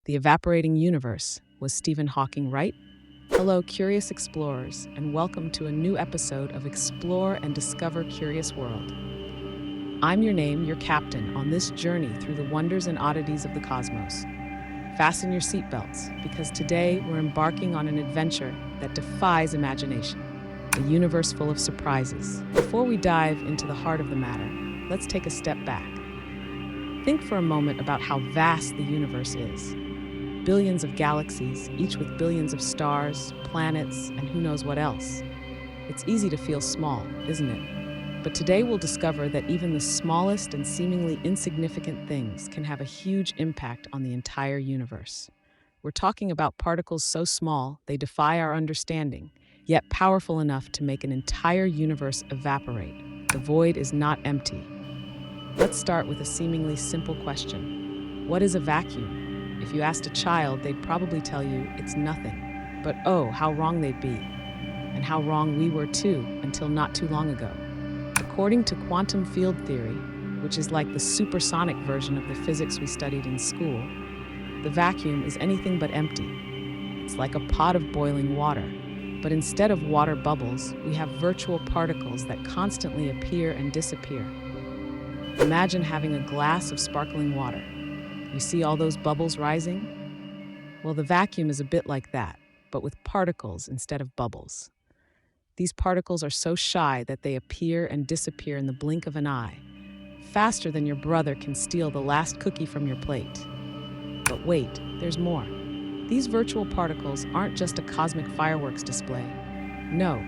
The evaporating universe. Was Stephen Hawking right? Hello, curious explorers, and welcome to a new episode of Explore and Discover Curious World. I'm your captain, on this journey through the wonders and oddities of the cosmos. Fasten your seatbelts, because today we're embarking on an adventure that defies imagination, a universe full of surprises. Before we dive into the heart of the matter, let's take a step back. Think for a moment about how vast the universe is. Billions of galaxies, each with billions of stars, planets, and who knows what else. It's easy to feel small, isn't it? But today we'll discover that even the smallest and seemingly insignificant things can have a huge impact on the entire universe. We're talking about particles so small they defy our understanding, yet powerful enough to make an entire universe evaporate. The void is not empty. Let's start with a seemingly simple question. What is a vacuum? If you asked a child, they'd probably tell you it's nothing. But oh, how wrong they'd be. And how wrong we were too, until not too long ago. According to quantum field theory, which is like the supersonic version of the physics we studied in school, the vacuum is anything but empty. It's like a pot of boiling water. But instead of water bubbles, we have virtual particles that constantly appear and disappear. Imagine having a glass of sparkling water. You see all those bubbles rising? Well, the vacuum is a bit like that, but with particles instead of bubbles. These particles are so shy that they appear and disappear in the blink of an eye, faster than your brother can steal the last cookie from your plate. But wait, there's more. These virtual particles aren't just a cosmic fireworks display. No,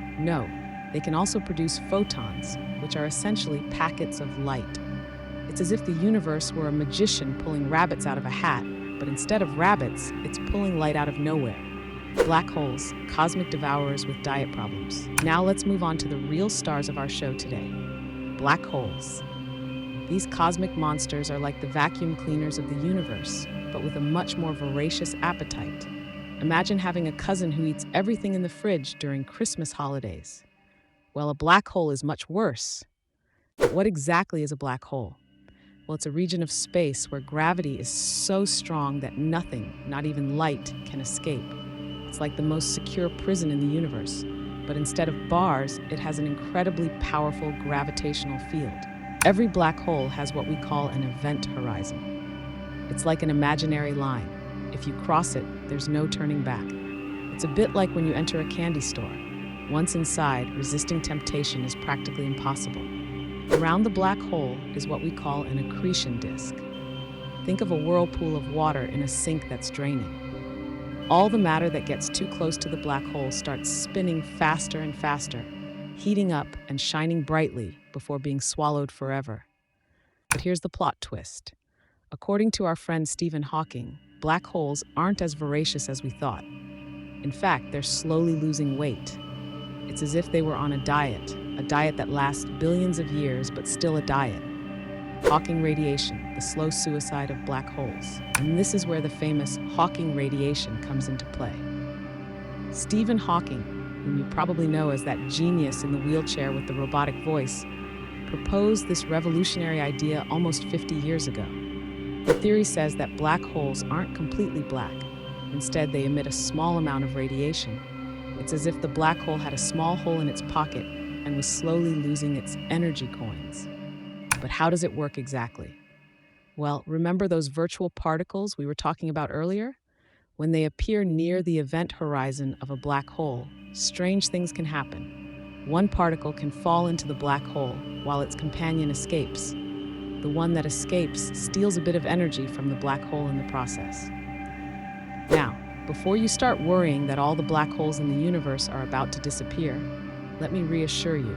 they can also produce photons, which are essentially packets of light. It's as if the universe were a magician pulling rabbits out of a hat, but instead of rabbits, it's pulling light out of nowhere. Black holes, cosmic devourers with diet problems. Now let's move on to the real stars of our show today. Black holes. These cosmic monsters are like the vacuum cleaners of the universe, but with a much more voracious appetite. Imagine having a cousin who eats everything in the fridge during Christmas holidays. Well, a black hole is much worse. But what exactly is a black hole? Well, it's a region of space where gravity is so strong that nothing, not even light, can escape. It's like the most secure prison in the universe, but instead of bars, it has an incredibly powerful gravitational field. Every black hole has what we call an event horizon. It's like an imaginary line. If you cross it, there's no turning back. It's a bit like when you enter a candy store. Once inside, resisting temptation is practically impossible. Around the black hole is what we call an accretion disk. Think of a whirlpool of water in a sink that's draining. All the matter that gets too close to the black hole starts spinning faster and faster, heating up and shining brightly before being swallowed forever. But here's the plot twist. According to our friend Stephen Hawking, black holes aren't as voracious as we thought. In fact, they're slowly losing weight. It's as if they were on a diet that lasts billions of years, but still a diet. Hawking radiation, the slow suicide of black holes. And this is where the famous Hawking radiation comes into play. Stephen Hawking, whom you probably know as that genius in the wheelchair with the robotic voice, proposed this revolutionary idea almost 50 years ago. The theory says that black holes aren't completely black. Instead, they emit a small amount of radiation. It's as if the black hole had a small hole in its pocket and was slowly losing its energy coins. But how does it work exactly? Well, remember those virtual particles we were talking about earlier? When they appear near the event horizon of a black hole, strange things can happen. One particle can fall into the black hole while its companion escapes. The one that escapes steals a bit of energy from the black hole in the process. Now, before you start worrying that all the black holes in the universe are about to disappear, let me reassure you,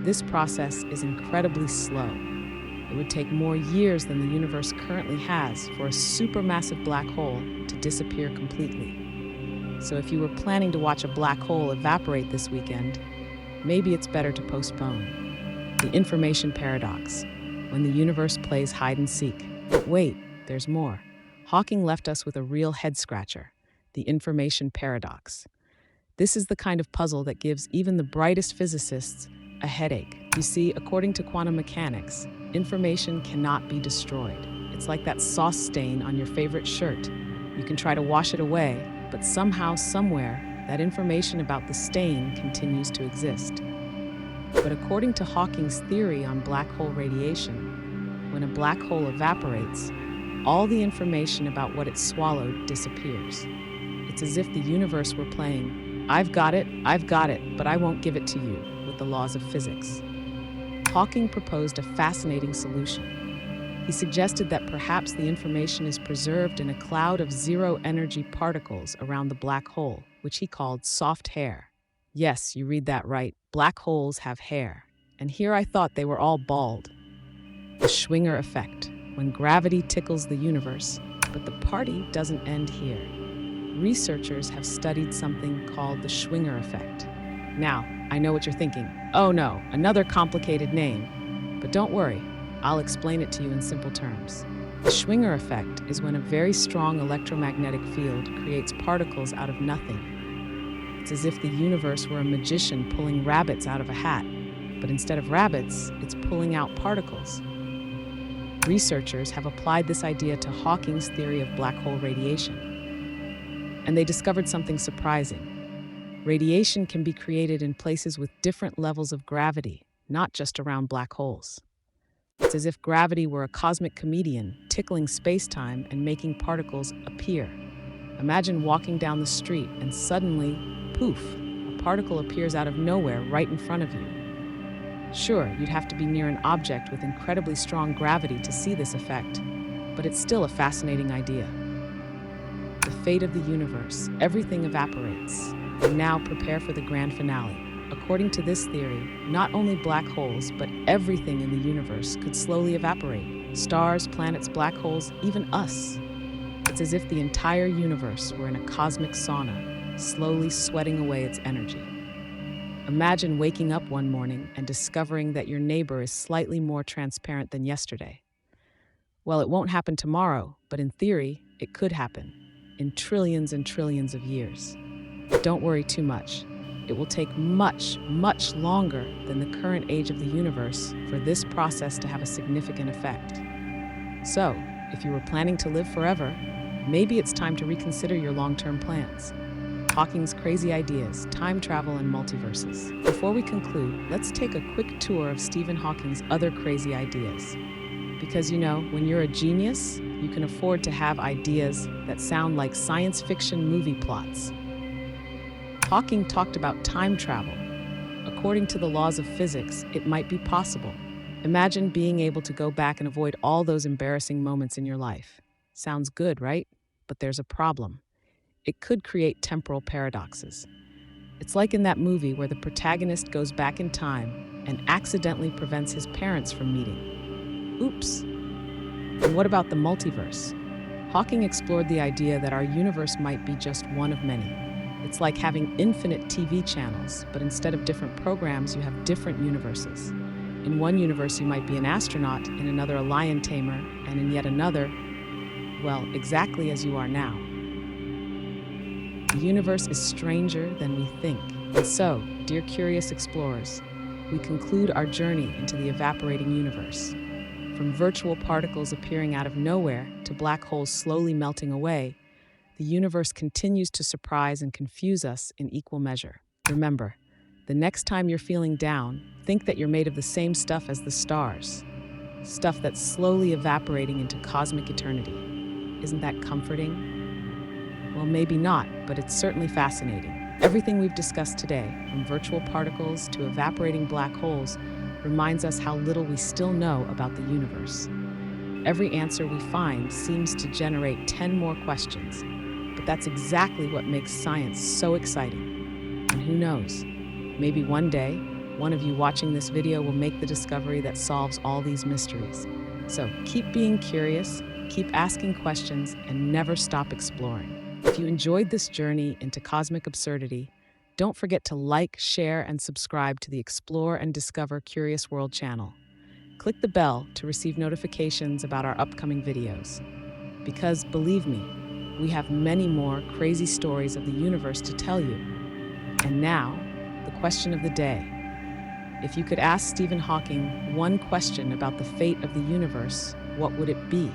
this process is incredibly slow. It would take more years than the universe currently has for a supermassive black hole to disappear completely. So if you were planning to watch a black hole evaporate this weekend, maybe it's better to postpone. The information paradox, when the universe plays hide and seek. But wait, there's more. Hawking left us with a real head-scratcher, the information paradox. This is the kind of puzzle that gives even the brightest physicists a headache. You see, according to quantum mechanics, information cannot be destroyed. It's like that sauce stain on your favorite shirt. You can try to wash it away, but somehow, somewhere, that information about the stain continues to exist. But according to Hawking's theory on black hole radiation, when a black hole evaporates, all the information about what it swallowed disappears. It's as if the universe were playing, I've got it, but I won't give it to you, with the laws of physics. Hawking proposed a fascinating solution. He suggested that perhaps the information is preserved in a cloud of zero-energy particles around the black hole, which he called soft hair. Yes, you read that right. Black holes have hair. And here I thought they were all bald. The Schwinger effect, when gravity tickles the universe. But the party doesn't end here. Researchers have studied something called the Schwinger effect. Now, I know what you're thinking. Oh no, another complicated name. But don't worry, I'll explain it to you in simple terms. The Schwinger effect is when a very strong electromagnetic field creates particles out of nothing. It's as if the universe were a magician pulling rabbits out of a hat, but instead of rabbits, it's pulling out particles. Researchers have applied this idea to Hawking's theory of black hole radiation. And they discovered something surprising. Radiation can be created in places with different levels of gravity, not just around black holes. It's as if gravity were a cosmic comedian tickling space-time and making particles appear. Imagine walking down the street and suddenly, poof, a particle appears out of nowhere right in front of you. Sure, you'd have to be near an object with incredibly strong gravity to see this effect, but it's still a fascinating idea. The fate of the universe, everything evaporates. And now prepare for the grand finale. According to this theory, not only black holes, but everything in the universe could slowly evaporate. Stars, planets, black holes, even us. It's as if the entire universe were in a cosmic sauna, slowly sweating away its energy. Imagine waking up one morning and discovering that your neighbor is slightly more transparent than yesterday. Well, it won't happen tomorrow, but in theory, it could happen, in trillions and trillions of years. But don't worry too much. It will take much, much longer than the current age of the universe for this process to have a significant effect. So, if you were planning to live forever, maybe it's time to reconsider your long-term plans. Hawking's crazy ideas, time travel, and multiverses. Before we conclude, let's take a quick tour of Stephen Hawking's other crazy ideas. Because when you're a genius, you can afford to have ideas that sound like science fiction movie plots. Hawking talked about time travel. According to the laws of physics, it might be possible. Imagine being able to go back and avoid all those embarrassing moments in your life. Sounds good, right? But there's a problem. It could create temporal paradoxes. It's like in that movie where the protagonist goes back in time and accidentally prevents his parents from meeting. Oops. And what about the multiverse? Hawking explored the idea that our universe might be just one of many. It's like having infinite TV channels, but instead of different programs, you have different universes. In one universe, you might be an astronaut, in another a lion tamer, and in yet another, well, exactly as you are now. The universe is stranger than we think. And so, dear curious explorers, we conclude our journey into the evaporating universe. From virtual particles appearing out of nowhere to black holes slowly melting away, the universe continues to surprise and confuse us in equal measure. Remember, the next time you're feeling down, think that you're made of the same stuff as the stars. Stuff that's slowly evaporating into cosmic eternity. Isn't that comforting? Well, maybe not, but it's certainly fascinating. Everything we've discussed today, from virtual particles to evaporating black holes, reminds us how little we still know about the universe. Every answer we find seems to generate 10 more questions, but that's exactly what makes science so exciting. And who knows, maybe one day, one of you watching this video will make the discovery that solves all these mysteries. So keep being curious, keep asking questions, and never stop exploring. If you enjoyed this journey into cosmic absurdity, don't forget to like, share, and subscribe to the Explore and Discover Curious World channel. Click the bell to receive notifications about our upcoming videos. Because, believe me, we have many more crazy stories of the universe to tell you. And now, the question of the day. If you could ask Stephen Hawking one question about the fate of the universe, what would it be?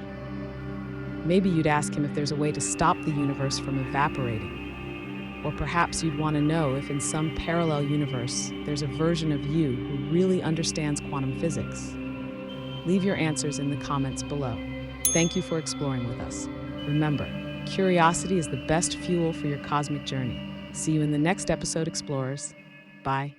Maybe you'd ask him if there's a way to stop the universe from evaporating. Or perhaps you'd want to know if in some parallel universe there's a version of you who really understands quantum physics. Leave your answers in the comments below. Thank you for exploring with us. Remember, curiosity is the best fuel for your cosmic journey. See you in the next episode, Explorers. Bye.